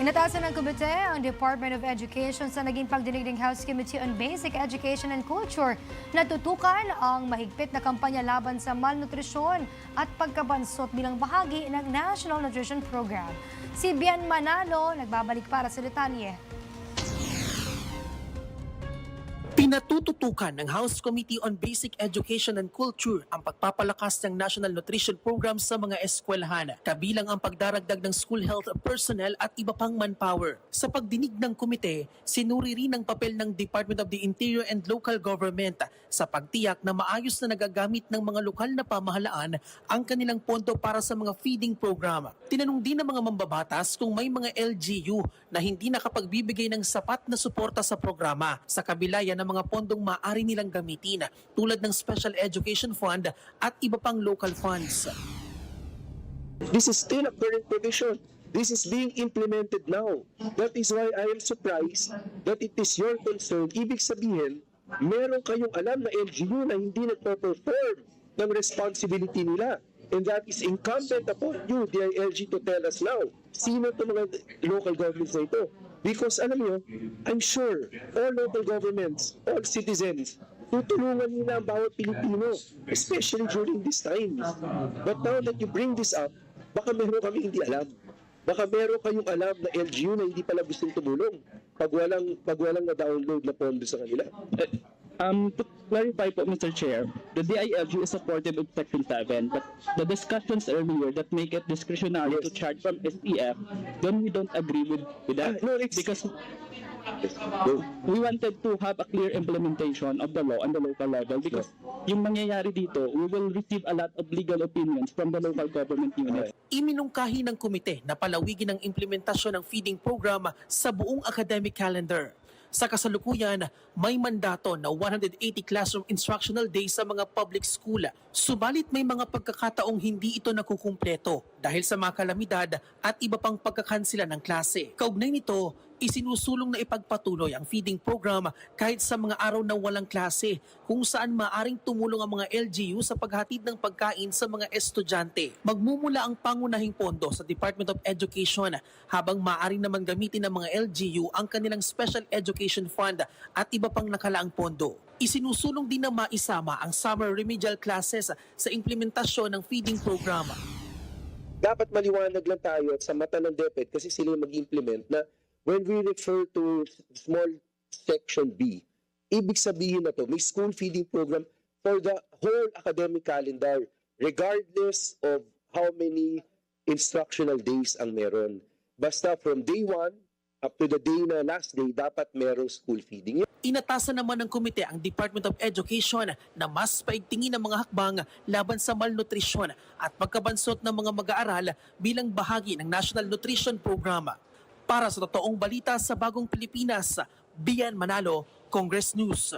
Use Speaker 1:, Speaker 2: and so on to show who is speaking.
Speaker 1: Inatasan ng komite ang Department of Education sa naging pagdinig ng House Committee on Basic Education and Culture na tutukan ang mahigpit na kampanya laban sa malnutrisyon at pagkabansot bilang bahagi ng National Nutrition Program. Si Bian Manalo nagbabalik para sa detalye.
Speaker 2: Pinatututukan ng House Committee on Basic Education and Culture ang pagpapalakas ng National Nutrition Program sa mga eskwelahan, kabilang ang pagdaragdag ng school health personnel at iba pang manpower. Sa pagdinig ng komite, sinuri rin ang papel ng Department of the Interior and Local Government sa pagtiyak na maayos na nagagamit ng mga lokal na pamahalaan ang kanilang pondo para sa mga feeding program. Tinanong din ng mga mambabatas kung may mga LGU na hindi nakapagbibigay ng sapat na suporta sa programa sa kabila yan ng mga pondong maaari nilang gamitin tulad ng Special Education Fund at iba pang local funds.
Speaker 3: This is still a current provision. This is being implemented now. That is why I am surprised that it is your concern. Ibig sabihin, meron kayong alam na LGU na hindi nagpo-perform ng responsibility nila. And that is incumbent upon you, DILG, to tell us now. Sino itong mga local governments na ito? Because alam niyo, I'm sure all local governments, all citizens, tutulungan nila ang bawat Pilipino, especially during these times. But now that you bring this up, baka meron kami hindi alam. Baka meron kayong alam na LGU na hindi pala gustong tumulong pag walang na-download na pondo sa kanila.
Speaker 4: To clarify po, Mr. Chair, the DILG is supportive of Section 7, but the discussions earlier that make it discretionary to charge from SEF, then we don't agree with that.
Speaker 3: No,
Speaker 4: because we wanted to have a clear implementation of the law on the local level because yung mangyayari dito, we will receive a lot of legal opinions from the local government units.
Speaker 2: Iminungkahi ng komite na palawigin ang implementasyon ng feeding program sa buong academic calendar. Sa kasalukuyan, may mandato na 180 classroom instructional days sa mga public school. Subalit may mga pagkakataong hindi ito nakukumpleto dahil sa mga kalamidad at iba pang pagkakansila ng klase. Kaugnay nito, isinusulong na ipagpatuloy ang feeding program kahit sa mga araw na walang klase kung saan maaring tumulong ang mga LGU sa paghatid ng pagkain sa mga estudyante. Magmumula ang pangunahing pondo sa Department of Education habang maaring naman gamitin ng mga LGU ang kanilang Special Education Fund at iba pang nakalaang pondo. Isinusulong din na maisama ang summer remedial classes sa implementasyon ng feeding program.
Speaker 3: Dapat maliwanag lang tayo at sa mata ng DepEd kasi sila mag-implement na when we refer to small section B, ibig sabihin na to, may school feeding program for the whole academic calendar regardless of how many instructional days ang meron. Basta from day 1 up to the day na last day, dapat merong school feeding.
Speaker 2: Inatasan naman ng komite ang Department of Education na mas paigtingin ang mga hakbang laban sa malnutrisyon at pagkabansot ng mga mag-aaral bilang bahagi ng National Nutrition Program. Para sa totoong balita sa Bagong Pilipinas, Bian Manalo, Congress News.